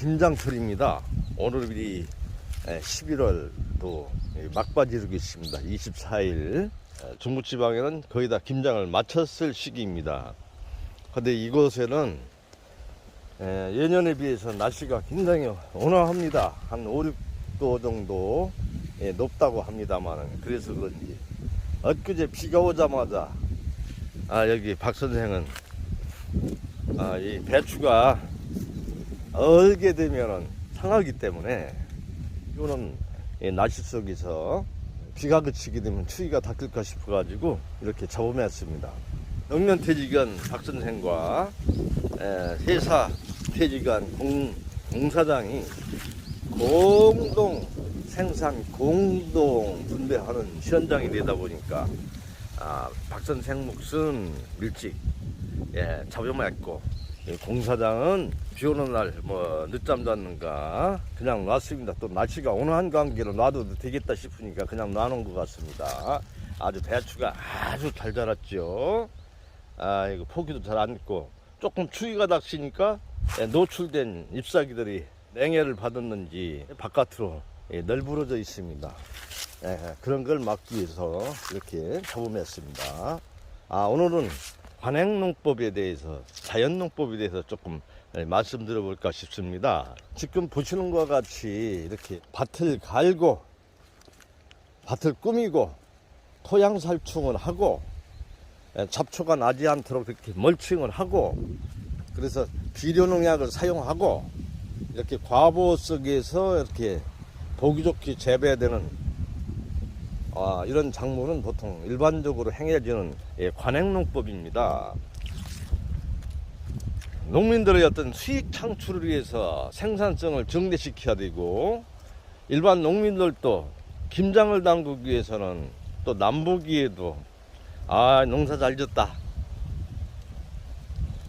김장철입니다. 오늘이 11월도 막바지르고 있습니다. 24일 중부지방에는 거의 다 김장을 마쳤을 시기입니다. 근데 이곳에는 예년에 비해서 날씨가 굉장히 온화합니다. 한 5, 6도 정도 높다고 합니다만, 그래서 그런지 엊그제 비가 오자마자 여기 박 선생은 이 배추가 얼게 되면은 상하기 때문에 이거는 날씨 속에서 비가 그치게 되면 추위가 닦일까 싶어가지고 이렇게 잡아냈습니다. 농면퇴직한 박 선생과 회사 퇴직한 공사장이 공동 생산, 공동 분배하는 현장이 되다 보니까 박 선생 몫은 일찍 잡아냈고, 공사장은 비 오는 날 늦잠 잤는가 그냥 놨습니다. 또 날씨가 온화한 관계로 놔도 되겠다 싶으니까 그냥 놔놓은 것 같습니다. 아주 배추가 아주 잘 자랐죠. 이거 포기도 잘 안 있고, 조금 추위가 닥치니까 노출된 잎사귀들이 냉해를 받았는지 바깥으로 널브러져 있습니다. 그런 걸 막기 위해서 이렇게 잡아냈습니다. 오늘은 관행농법에 대해서, 자연농법에 대해서 조금 말씀드려 볼까 싶습니다. 지금 보시는 것과 같이 이렇게 밭을 갈고 밭을 꾸미고 토양 살충을 하고 잡초가 나지 않도록 이렇게 멀칭을 하고, 그래서 비료농약을 사용하고 이렇게 과보 속에서 이렇게 보기 좋게 재배되는 이런 작물은 보통 일반적으로 행해지는 관행농법입니다. 농민들의 어떤 수익 창출을 위해서 생산성을 증대시켜야 되고, 일반 농민들도 김장을 담그기 위해서는 또 남보기에도 농사 잘 졌다,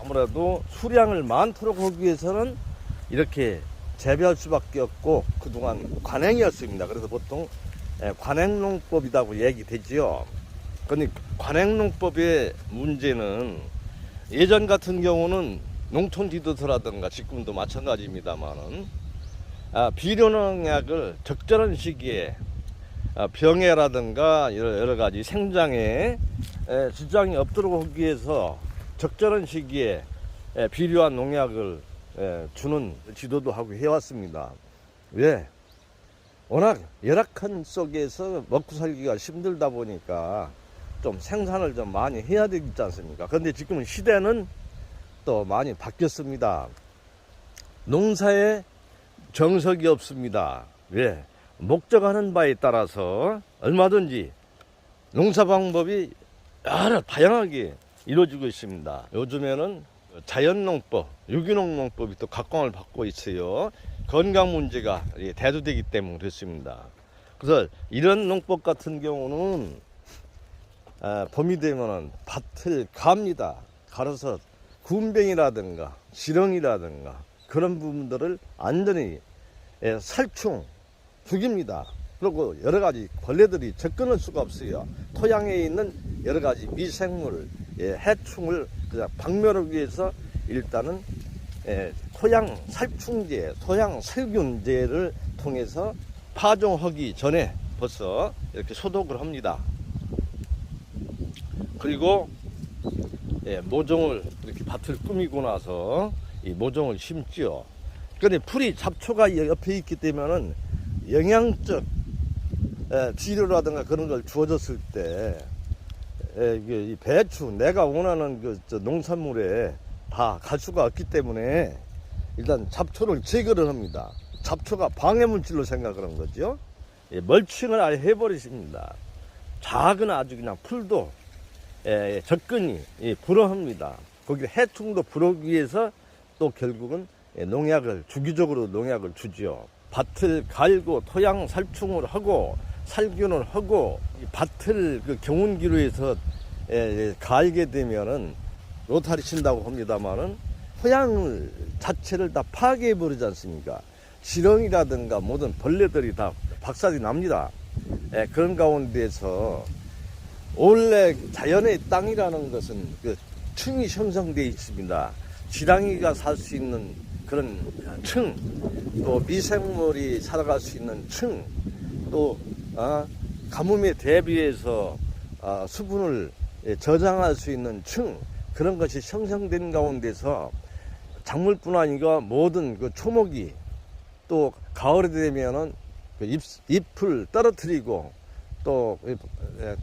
아무래도 수량을 많도록 하기 위해서는 이렇게 재배할 수밖에 없고, 그동안 관행이었습니다. 그래서 보통 관행농법이라고 얘기되지요. 그런데 관행농법의 문제는, 예전 같은 경우는 농촌 지도서라든가 지금도 마찬가지입니다만은 비료농약을 적절한 시기에 병해라든가 여러 가지 생장에 지장이 없도록 하기 위해서 적절한 시기에 비료한 농약을 주는 지도도 하고 해왔습니다. 왜? 워낙 열악한 속에서 먹고 살기가 힘들다 보니까 좀 생산을 좀 많이 해야 되지 않습니까? 그런데 지금은 시대는 또 많이 바뀌었습니다. 농사에 정석이 없습니다. 왜? 목적하는 바에 따라서 얼마든지 농사 방법이 여러 다양하게 이루어지고 있습니다. 요즘에는 자연농법, 유기농농법이 또 각광을 받고 있어요. 건강 문제가 대두되기 때문에 그렇습니다. 그래서 이런 농법 같은 경우는 봄이 되면은 밭을 갑니다. 갈아서 군뱅이라든가 지렁이라든가 그런 부분들을 완전히 살충 죽입니다. 그리고 여러 가지 벌레들이 접근할 수가 없어요. 토양에 있는 여러 가지 미생물, 해충을 그냥 박멸하기 위해서 일단은 토양 살충제, 토양 살균제를 통해서 파종하기 전에 벌써 이렇게 소독을 합니다. 그리고 모종을 이렇게 밭을 꾸미고 나서 이 모종을 심지요. 그런데 풀이 잡초가 옆에 있기 때문에 영양적 비료라든가 그런 걸 주어졌을 때 이 배추, 내가 원하는 그 농산물에 다 갈 수가 없기 때문에 일단 잡초를 제거를 합니다. 잡초가 방해물질로 생각을 한 거죠. 멀칭을 아예 해버리십니다. 작은 아주 그냥 풀도 접근이 불허합니다. 거기 해충도 불허하기 위해서 또 결국은 농약을, 주기적으로 농약을 주죠. 밭을 갈고 토양 살충을 하고 살균을 하고, 밭을 그 경운기로 해서 갈게 되면은 로타리 친다고 합니다만은 토양 자체를 다 파괴해 버리지 않습니까? 지렁이라든가 모든 벌레들이 다 박살이 납니다. 그런 가운데서 원래 자연의 땅이라는 것은 그 층이 형성되어 있습니다. 지렁이가 살 수 있는 그런 층, 또 미생물이 살아갈 수 있는 층, 또 가뭄에 대비해서 수분을 저장할 수 있는 층, 그런 것이 형성된 가운데서 작물뿐 아니라 모든 그 초목이 또 가을이 되면은 그 잎을 떨어뜨리고 또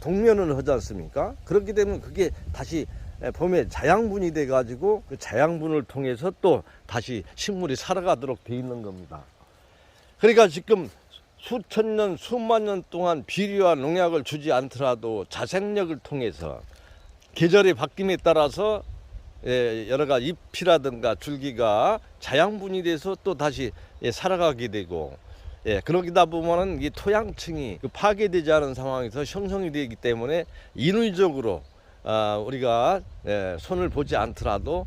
동면을 하지 않습니까? 그렇게 되면 그게 다시 봄에 자양분이 돼 가지고 그 자양분을 통해서 또 다시 식물이 살아가도록 돼 있는 겁니다. 그러니까 지금 수천 년, 수만 년 동안 비료와 농약을 주지 않더라도 자생력을 통해서 계절의 바뀜에 따라서 여러 가지 잎이라든가 줄기가 자양분이 돼서 또 다시 살아가게 되고, 그러다 보면은 이 토양층이 파괴되지 않은 상황에서 형성이 되기 때문에 인위적으로 우리가 손을 보지 않더라도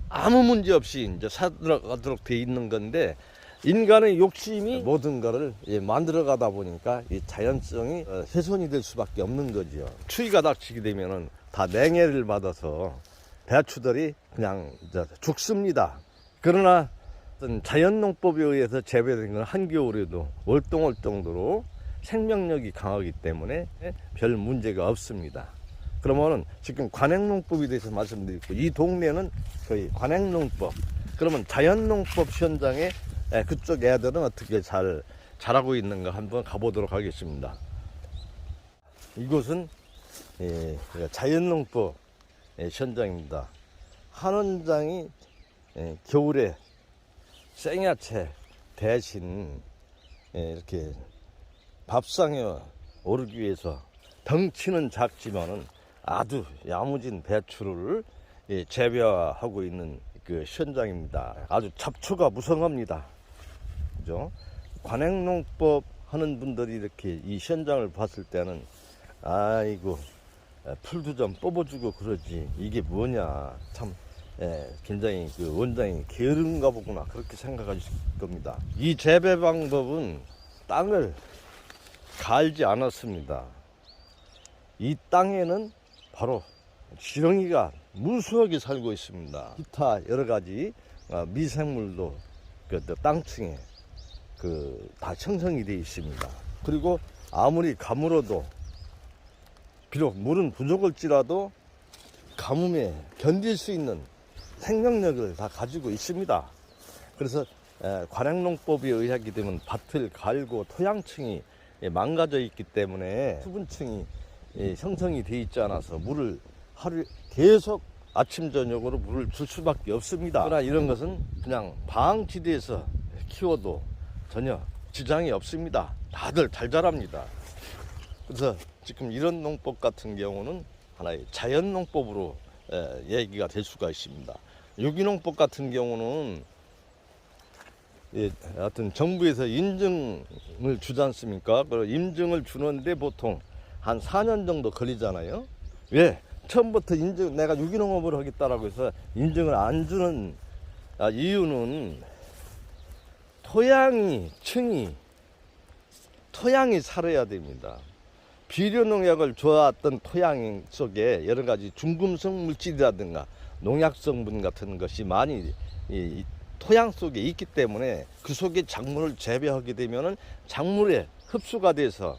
아무 문제 없이 이제 살아가도록 돼 있는 건데, 인간의 욕심이 모든 것을 만들어 가다 보니까 이 자연성이 훼손이 될 수밖에 없는 거죠. 추위가 닥치게 되면은 다 냉해를 받아서 배추들이 그냥 죽습니다. 그러나 어떤 자연농법에 의해서 재배된 건 한겨울에도 월동할 정도로 생명력이 강하기 때문에 별 문제가 없습니다. 그러면은 지금 관행농법에 대해서 말씀드리고, 이 동네는 거의 관행농법, 그러면 자연농법 현장에 그쪽 애들은 어떻게 잘 자라고 있는가 한번 가보도록 하겠습니다. 이곳은 자연농법 현장입니다. 한 원장이 겨울에 생야채 대신 이렇게 밥상에 오르기 위해서 덩치는 작지만은 아주 야무진 배추를 재배하고 있는 그 현장입니다. 아주 잡초가 무성합니다. 그죠? 관행농법 하는 분들이 이렇게 이 현장을 봤을 때는 아이고 풀도 좀 뽑아주고 그러지 이게 뭐냐, 참 굉장히 그 원장이 게으른가 보구나 그렇게 생각하실 겁니다. 이 재배 방법은 땅을 갈지 않았습니다. 이 땅에는 바로 지렁이가 무수하게 살고 있습니다. 기타 여러 가지 미생물도 그 땅층에 다 형성이 되어 있습니다. 그리고 아무리 가물어도 비록 물은 부족할지라도 가뭄에 견딜 수 있는 생명력을 다 가지고 있습니다. 그래서 관행농법에 의하게 되면 밭을 갈고 토양층이 망가져 있기 때문에 수분층이 형성이 되어 있지 않아서 물을 하루 계속 아침 저녁으로 물을 줄 수밖에 없습니다. 그러나 이런 것은 그냥 방치돼서 키워도 전혀 지장이 없습니다. 다들 잘 자랍니다. 그래서 지금 이런 농법 같은 경우는 하나의 자연농법으로 얘기가 될 수가 있습니다. 유기농법 같은 경우는 하여튼 정부에서 인증을 주지 않습니까? 그 인증을 주는데 보통 한 4년 정도 걸리잖아요. 왜? 처음부터 내가 유기농업을 하겠다라고 해서 인증을 안 주는 이유는 토양이 살아야 됩니다. 비료농약을 줘왔던 토양 속에 여러 가지 중금속 물질이라든가 농약성분 같은 것이 많이 이 토양 속에 있기 때문에 그 속에 작물을 재배하게 되면은 작물에 흡수가 돼서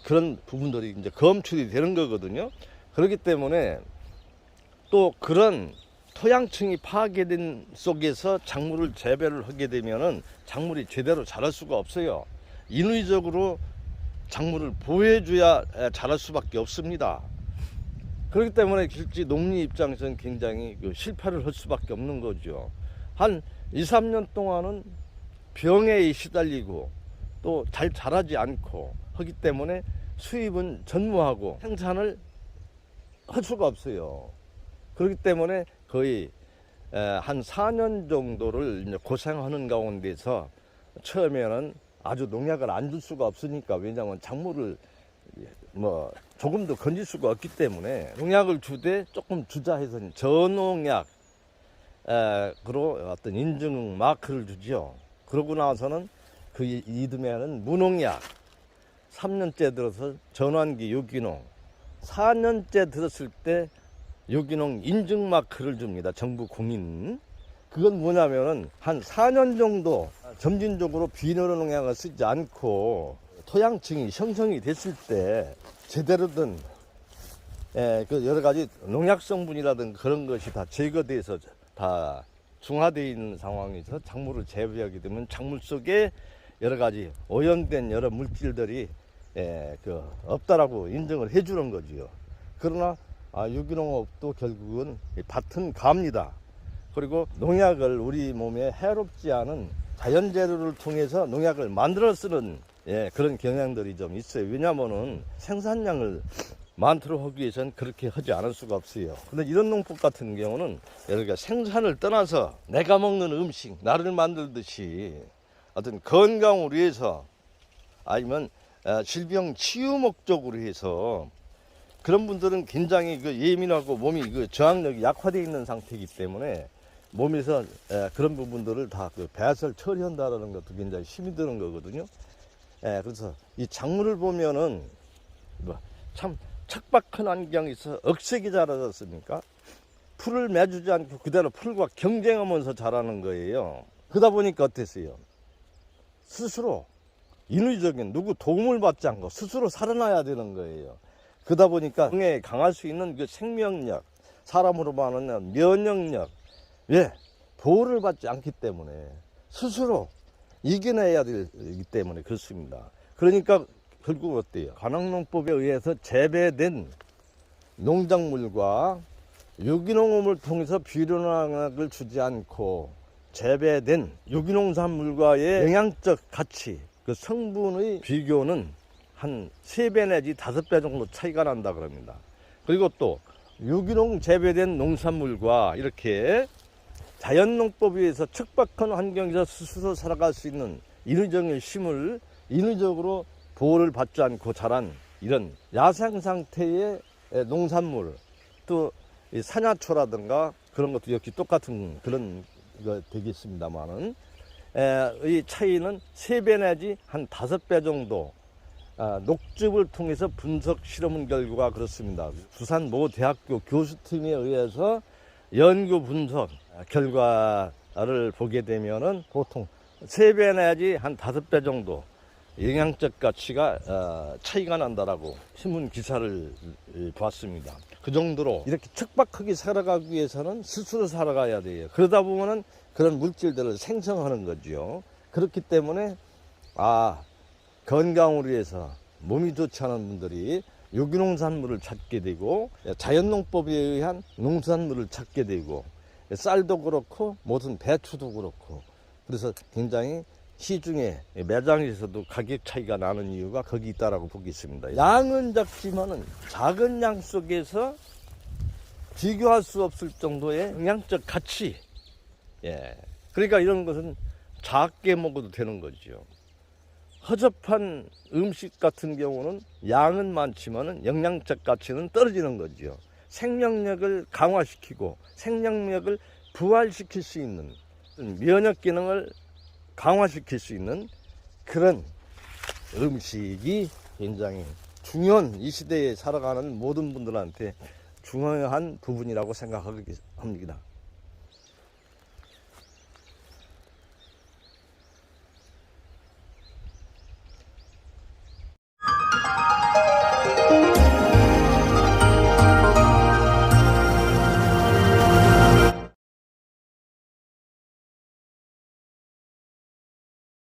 그런 부분들이 이제 검출이 되는 거거든요. 그렇기 때문에 또 그런 토양층이 파괴된 속에서 작물을 재배를 하게 되면은 작물이 제대로 자랄 수가 없어요. 인위적으로 작물을 보호해줘야 자랄 수밖에 없습니다. 그렇기 때문에 실제 농민 입장에서는 굉장히 실패를 할 수밖에 없는 거죠. 한 2, 3년 동안은 병에 시달리고 또 잘 자라지 않고 하기 때문에 수입은 전무하고 생산을 할 수가 없어요. 그렇기 때문에 거의 한 4년 정도를 이제 고생하는 가운데서 처음에는 아주 농약을 안 줄 수가 없으니까, 왜냐하면 작물을 뭐 조금도 건질 수가 없기 때문에 농약을 주되 조금 주자 해서 저농약 그로 어떤 인증 마크를 주죠. 그러고 나서는 그 이듬해는 무농약, 3년째 들어서 전환기 유기농, 4년째 들었을 때 유기농 인증 마크를 줍니다. 정부 공인. 그건 뭐냐면은 한 4년 정도 점진적으로 비료 농약을 쓰지 않고 토양층이 형성이 됐을 때 제대로 된 그 여러 가지 농약 성분이라든가 그런 것이 다 제거돼서 다 중화되어 있는 상황에서 작물을 재배하게 되면 작물 속에 여러 가지 오염된 여러 물질들이 없다라고 인정을 해주는 거지요. 그러나 유기농업도 결국은 밭은 갑니다. 그리고 농약을 우리 몸에 해롭지 않은 자연 재료를 통해서 농약을 만들어 쓰는 그런 경향들이 좀 있어요. 왜냐하면은 생산량을 많도록 하기 위해서는 그렇게 하지 않을 수가 없어요. 근데 이런 농법 같은 경우는 여기가 생산을 떠나서 내가 먹는 음식, 나를 만들듯이 어떤 건강을 위해서 아니면 질병 치유 목적으로 해서 그런 분들은 굉장히 예민하고 몸이 저항력이 약화되어 있는 상태이기 때문에 몸에서 그런 부분들을 다 배설 처리한다는 것도 굉장히 힘이 드는 거거든요. 그래서 이 작물을 보면은 참 척박한 환경에서 억색이 자라졌습니까? 풀을 매주지 않고 그대로 풀과 경쟁하면서 자라는 거예요. 그러다 보니까 어땠어요? 스스로 인위적인 누구 도움을 받지 않고 스스로 살아나야 되는 거예요. 그러다 보니까 병에 강할 수 있는 그 생명력, 사람으로 말하는 면역력, 보호를 받지 않기 때문에 스스로 이겨내야 되기 때문에 그렇습니다. 그러니까 결국 어때요? 관악농법에 의해서 재배된 농작물과 유기농업을 통해서 비료농약을 주지 않고 재배된 유기농산물과의 영양적 가치, 그 성분의 비교는 한 3배 내지 5배 정도 차이가 난다 그럽니다. 그리고 또 유기농 재배된 농산물과 이렇게 자연농법에 의해서 척박한 환경에서 스스로 살아갈 수 있는 인위적인 힘을 인위적으로 보호를 받지 않고 자란 이런 야생 상태의 농산물, 또 산야초라든가 그런 것도 역시 똑같은 그런 거 되겠습니다만은 이 차이는 3배 내지 한 5배 정도 녹즙을 통해서 분석 실험 결과가 그렇습니다. 부산 모 대학교 교수팀에 의해서 연구 분석 결과를 보게 되면은 보통 3배 내지 한 5배 정도 영양적 가치가 차이가 난다라고 신문 기사를 봤습니다. 그 정도로 이렇게 척박하게 살아가기 위해서는 스스로 살아가야 돼요. 그러다 보면은 그런 물질들을 생성하는 거죠. 그렇기 때문에 건강을 위해서 몸이 좋지 않은 분들이 유기농산물을 찾게 되고 자연농법에 의한 농산물을 찾게 되고 쌀도 그렇고 모든 배추도 그렇고 그래서 굉장히 시중에 매장에서도 가격 차이가 나는 이유가 거기 있다라고 보겠습니다. 양은 작지만은 작은 양 속에서 비교할 수 없을 정도의 영양적 가치. 그러니까 이런 것은 작게 먹어도 되는 거죠. 허접한 음식 같은 경우는 양은 많지만은 영양적 가치는 떨어지는 거죠. 생명력을 강화시키고 생명력을 부활시킬 수 있는 면역 기능을 강화시킬 수 있는 그런 음식이 굉장히 중요한 이 시대에 살아가는 모든 분들한테 중요한 부분이라고 생각합니다.